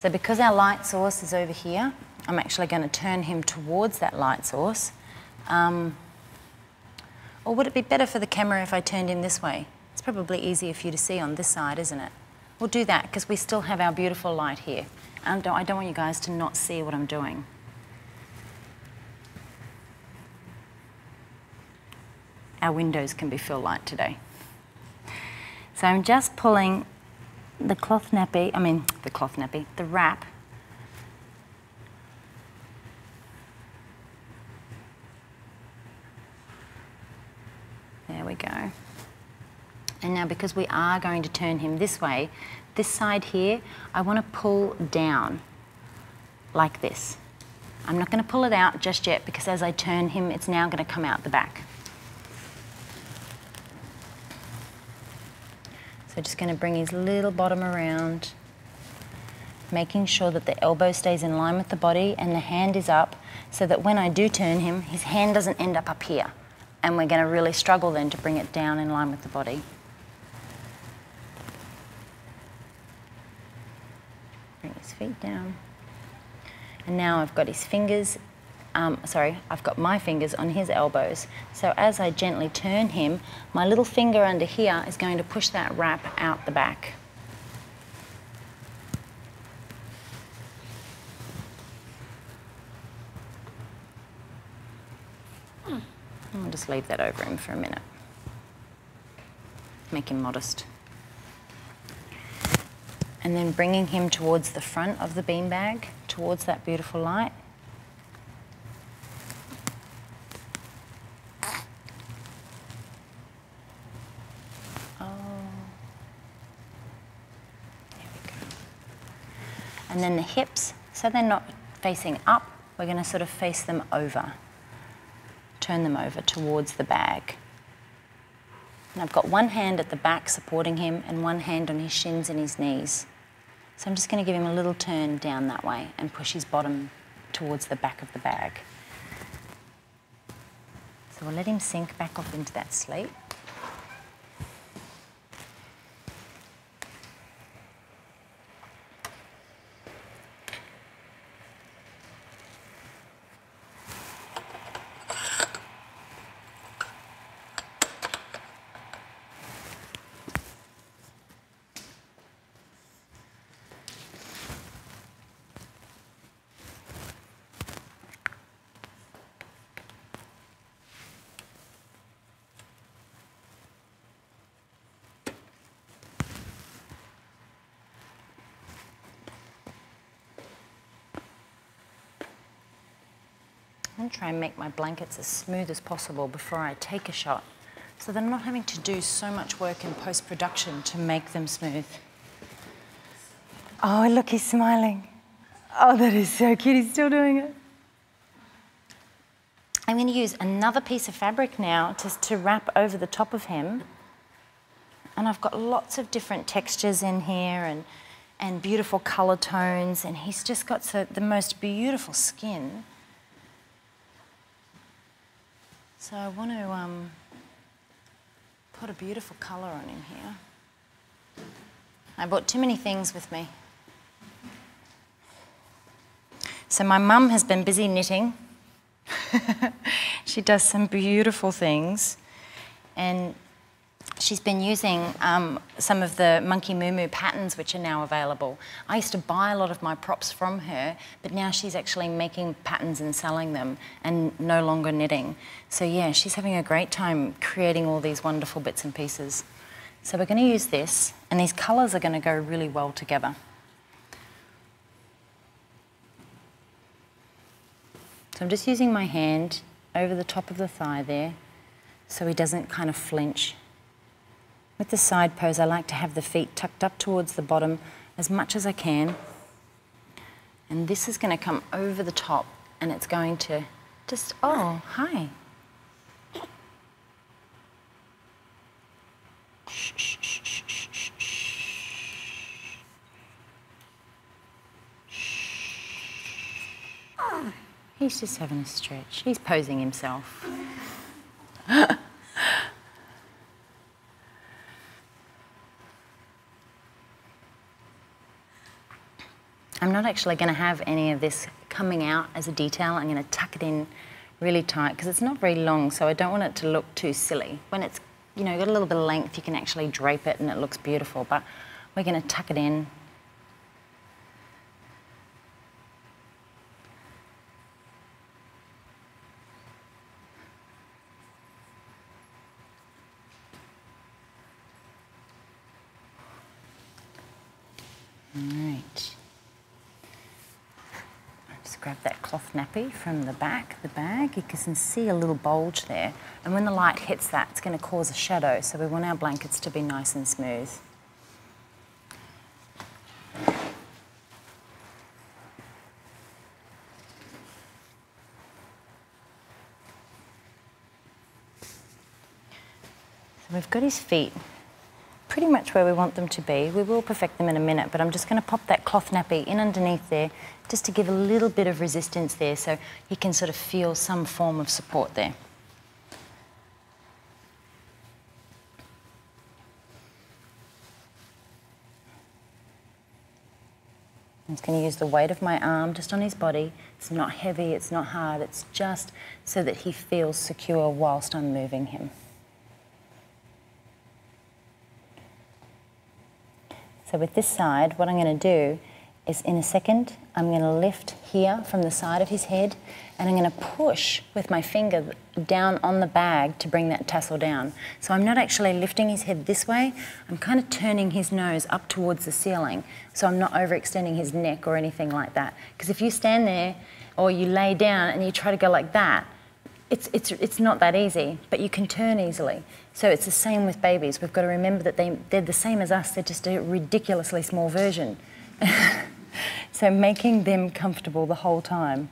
So because our light source is over here, I'm actually going to turn him towards that light source. Or would it be better for the camera if I turned him this way? It's probably easier for you to see on this side, isn't it? We'll do that because we still have our beautiful light here. I don't want you guys to not see what I'm doing. Our windows can be fill light today. So I'm just pulling the the wrap. There we go. And now because we are going to turn him this way, this side here, I want to pull down like this. I'm not going to pull it out just yet because as I turn him, it's now going to come out the back. So just going to bring his little bottom around, making sure that the elbow stays in line with the body and the hand is up so that when I do turn him, his hand doesn't end up here. And we're going to really struggle then to bring it down in line with the body. Bring his feet down. And now I've got his fingers, I've got my fingers on his elbows. So as I gently turn him, my little finger under here is going to push that wrap out the back. I'll just leave that over him for a minute. Make him modest. And then bringing him towards the front of the beanbag, towards that beautiful light. And then the hips, so they're not facing up, we're going to sort of face them over. Turn them over towards the bag. And I've got one hand at the back supporting him and one hand on his shins and his knees. So I'm just going to give him a little turn down that way and push his bottom towards the back of the bag. So we'll let him sink back off into that sleep. I'm going to try and make my blankets as smooth as possible before I take a shot so that I'm not having to do so much work in post-production to make them smooth. Oh, look, he's smiling. Oh, that is so cute. He's still doing it. I'm going to use another piece of fabric now to wrap over the top of him. And I've got lots of different textures in here and beautiful colour tones, and he's just got the most beautiful skin. So I want to put a beautiful colour on him here. I brought too many things with me. So my mum has been busy knitting. She does some beautiful things, and she's been using some of the Monkey Moo Moo patterns which are now available. I used to buy a lot of my props from her, but now she's actually making patterns and selling them and no longer knitting. So yeah, she's having a great time creating all these wonderful bits and pieces. So we're going to use this, and these colours are going to go really well together. So I'm just using my hand over the top of the thigh there so he doesn't kind of flinch. With the side pose, I like to have the feet tucked up towards the bottom as much as I can. And this is going to come over the top, and it's going to just, oh, hi. Shh, shh, shh, shh, shh, shh, shh. Oh, he's just having a stretch. He's posing himself. I'm not actually going to have any of this coming out as a detail. I'm going to tuck it in really tight because it's not very long, so I don't want it to look too silly. When it's, you know, got a little bit of length, you can actually drape it and it looks beautiful, but we're going to tuck it in. All right. Just grab that cloth nappy from the back of the bag. You can see a little bulge there. And when the light hits that, it's going to cause a shadow. So we want our blankets to be nice and smooth. So we've got his feet pretty much where we want them to be. We will perfect them in a minute, but I'm just going to pop that cloth nappy in underneath there just to give a little bit of resistance there so he can sort of feel some form of support there. I'm just going to use the weight of my arm just on his body. It's not heavy, it's not hard, it's just so that he feels secure whilst I'm moving him. So with this side, what I'm going to do is in a second, I'm going to lift here from the side of his head and I'm going to push with my finger down on the bag to bring that tassel down. So I'm not actually lifting his head this way, I'm kind of turning his nose up towards the ceiling so I'm not overextending his neck or anything like that. Because if you stand there or you lay down and you try to go like that, it's not that easy, but you can turn easily. So it's the same with babies. We've got to remember that they're the same as us, they're just a ridiculously small version. So making them comfortable the whole time.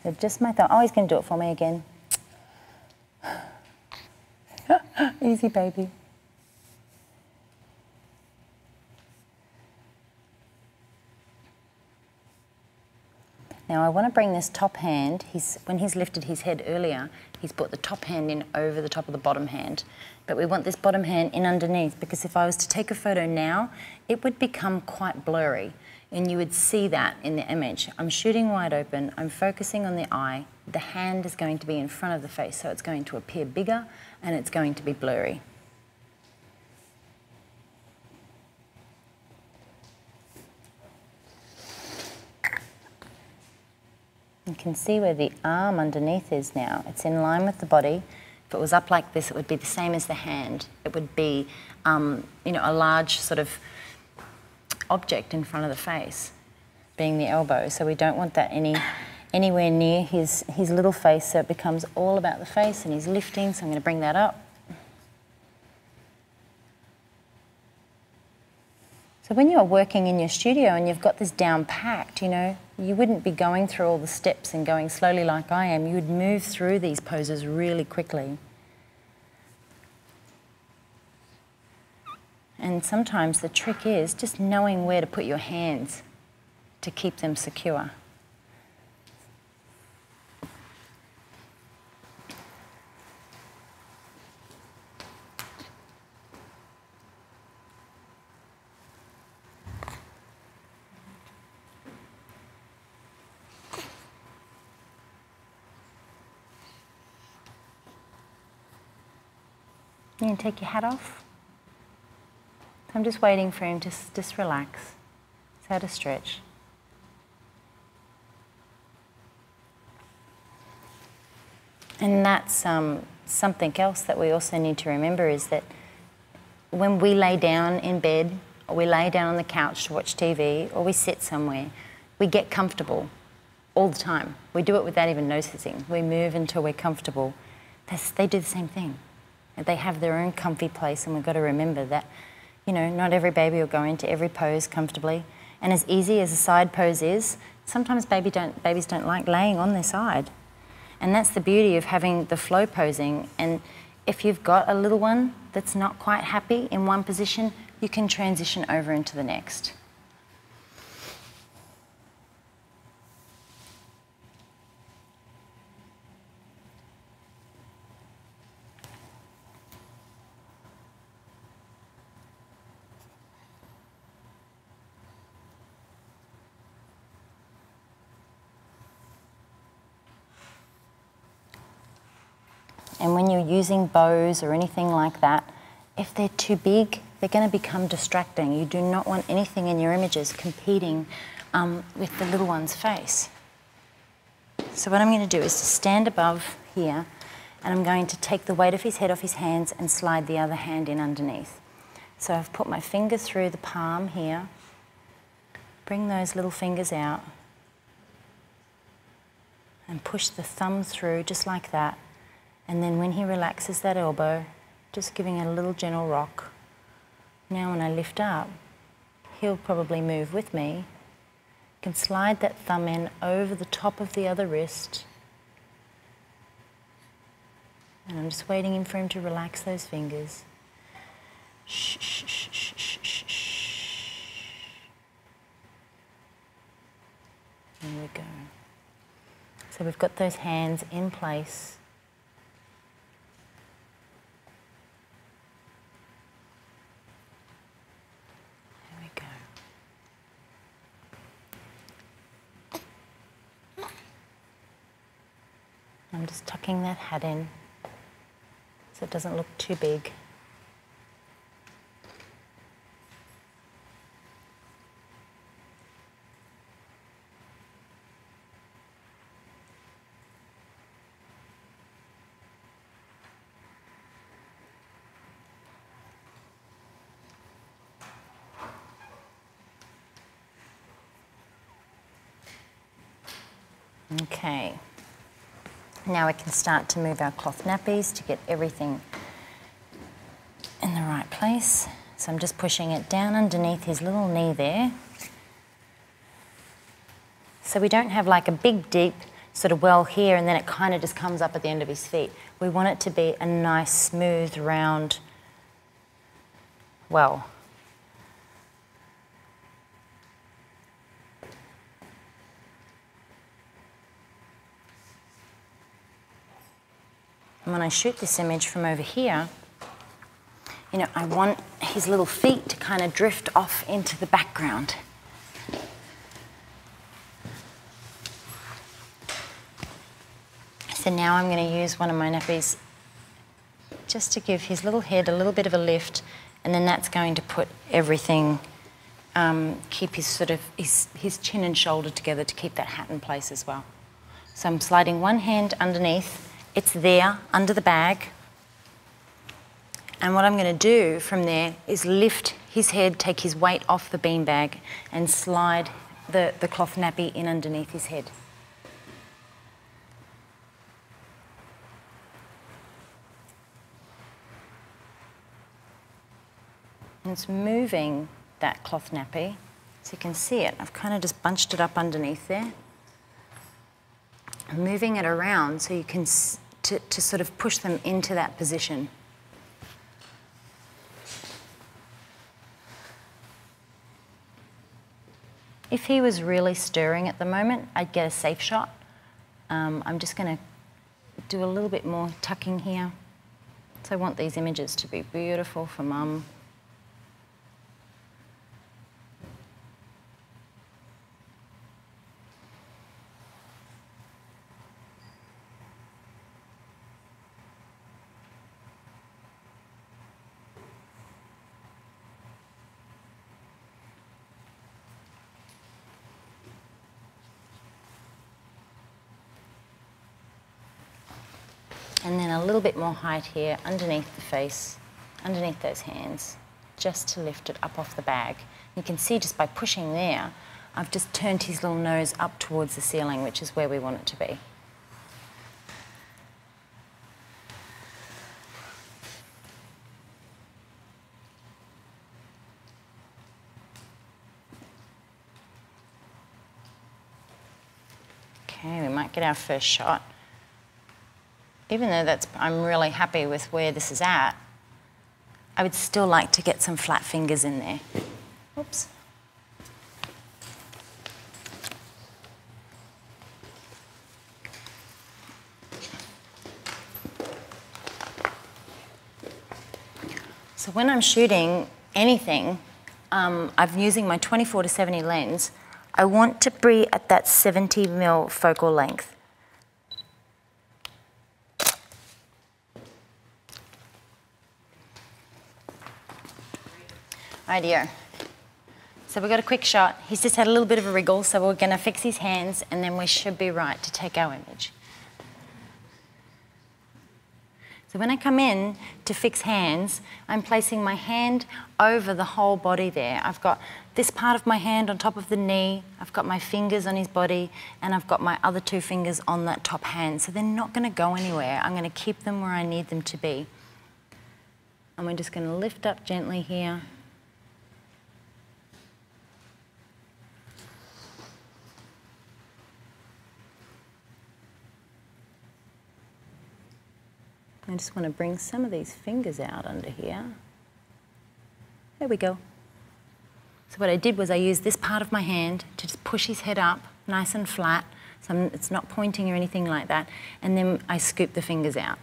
So just my thumb. Oh, he's going to do it for me again. Easy, baby. Now I want to bring this top hand, when he's lifted his head earlier, he's put the top hand in over the top of the bottom hand. But we want this bottom hand in underneath because if I was to take a photo now, it would become quite blurry and you would see that in the image. I'm shooting wide open, I'm focusing on the eye, the hand is going to be in front of the face so it's going to appear bigger and it's going to be blurry. You can see where the arm underneath is now. It's in line with the body. If it was up like this, it would be the same as the hand. It would be, you know, a large sort of object in front of the face, being the elbow. So we don't want that anywhere near his little face, so it becomes all about the face and he's lifting, so I'm going to bring that up. So when you're working in your studio and you've got this down packed, you know, you wouldn't be going through all the steps and going slowly like I am. You would move through these poses really quickly. And sometimes the trick is just knowing where to put your hands to keep them secure. You can take your hat off. I'm just waiting for him to just relax. He's had a stretch. And that's something else that we also need to remember is that when we lay down in bed or we lay down on the couch to watch TV or we sit somewhere, we get comfortable all the time. We do it without even noticing. We move until we're comfortable. They do the same thing. They have their own comfy place, and we've got to remember that, you know, not every baby will go into every pose comfortably. And as easy as a side pose is, sometimes babies don't like laying on their side. And that's the beauty of having the flow posing. And if you've got a little one that's not quite happy in one position, you can transition over into the next. And when you're using bows or anything like that, if they're too big, they're going to become distracting. You do not want anything in your images competing with the little one's face. So what I'm going to do is to stand above here, and I'm going to take the weight of his head off his hands and slide the other hand in underneath. So I've put my finger through the palm here, bring those little fingers out, and push the thumb through just like that. And then when he relaxes that elbow, just giving it a little gentle rock. Now when I lift up, he'll probably move with me. I can slide that thumb in over the top of the other wrist. And I'm just waiting for him to relax those fingers. Shh, shh, shh, shh, shh, shh, shh. There we go. So we've got those hands in place. I'm just tucking that hat in so it doesn't look too big. Okay. Now we can start to move our cloth nappies to get everything in the right place. So I'm just pushing it down underneath his little knee there. So we don't have like a big deep sort of well here and then it kind of just comes up at the end of his feet. We want it to be a nice smooth round well. And when I shoot this image from over here, you know, I want his little feet to kind of drift off into the background. So now I'm going to use one of my nappies just to give his little head a little bit of a lift, and then that's going to put everything, keep his sort of his chin and shoulder together to keep that hat in place as well. So I'm sliding one hand underneath. It's there, under the bag. And what I'm going to do from there is lift his head, take his weight off the beanbag, and slide the cloth nappy in underneath his head. And it's moving that cloth nappy, so you can see it. I've kind of just bunched it up underneath there. I'm moving it around so you can to sort of push them into that position. If he was really stirring at the moment, I'd get a safe shot. I'm just going to do a little bit more tucking here. So I want these images to be beautiful for Mum. And then a little bit more height here underneath the face, underneath those hands, just to lift it up off the bag. You can see just by pushing there, I've just turned his little nose up towards the ceiling, which is where we want it to be. Okay, we might get our first shot. Even though I'm really happy with where this is at, I would still like to get some flat fingers in there. Oops. So when I'm shooting anything, I'm using my 24-70 lens. I want to be at that 70mm focal length. Rightio. So we've got a quick shot. He's just had a little bit of a wriggle, so we're going to fix his hands and then we should be right to take our image. So when I come in to fix hands, I'm placing my hand over the whole body there. I've got this part of my hand on top of the knee, I've got my fingers on his body, and I've got my other 2 fingers on that top hand. So they're not going to go anywhere. I'm going to keep them where I need them to be. And we're just going to lift up gently here. I just want to bring some of these fingers out under here. There we go. So what I did was I used this part of my hand to just push his head up nice and flat, so it's not pointing or anything like that, and then I scoop the fingers out.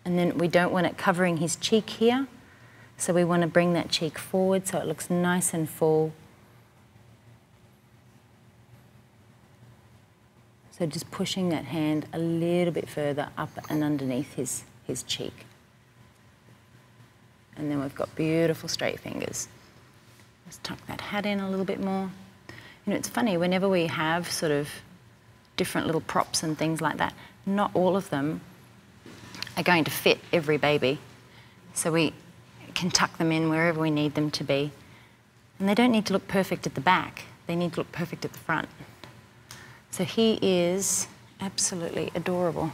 And then we don't want it covering his cheek here, so we want to bring that cheek forward so it looks nice and full. So just pushing that hand a little bit further up and underneath his cheek. And then we've got beautiful straight fingers. Let's tuck that hat in a little bit more. You know, it's funny, whenever we have sort of different little props and things like that, not all of them are going to fit every baby. So we can tuck them in wherever we need them to be. And they don't need to look perfect at the back. They need to look perfect at the front. So he is absolutely adorable.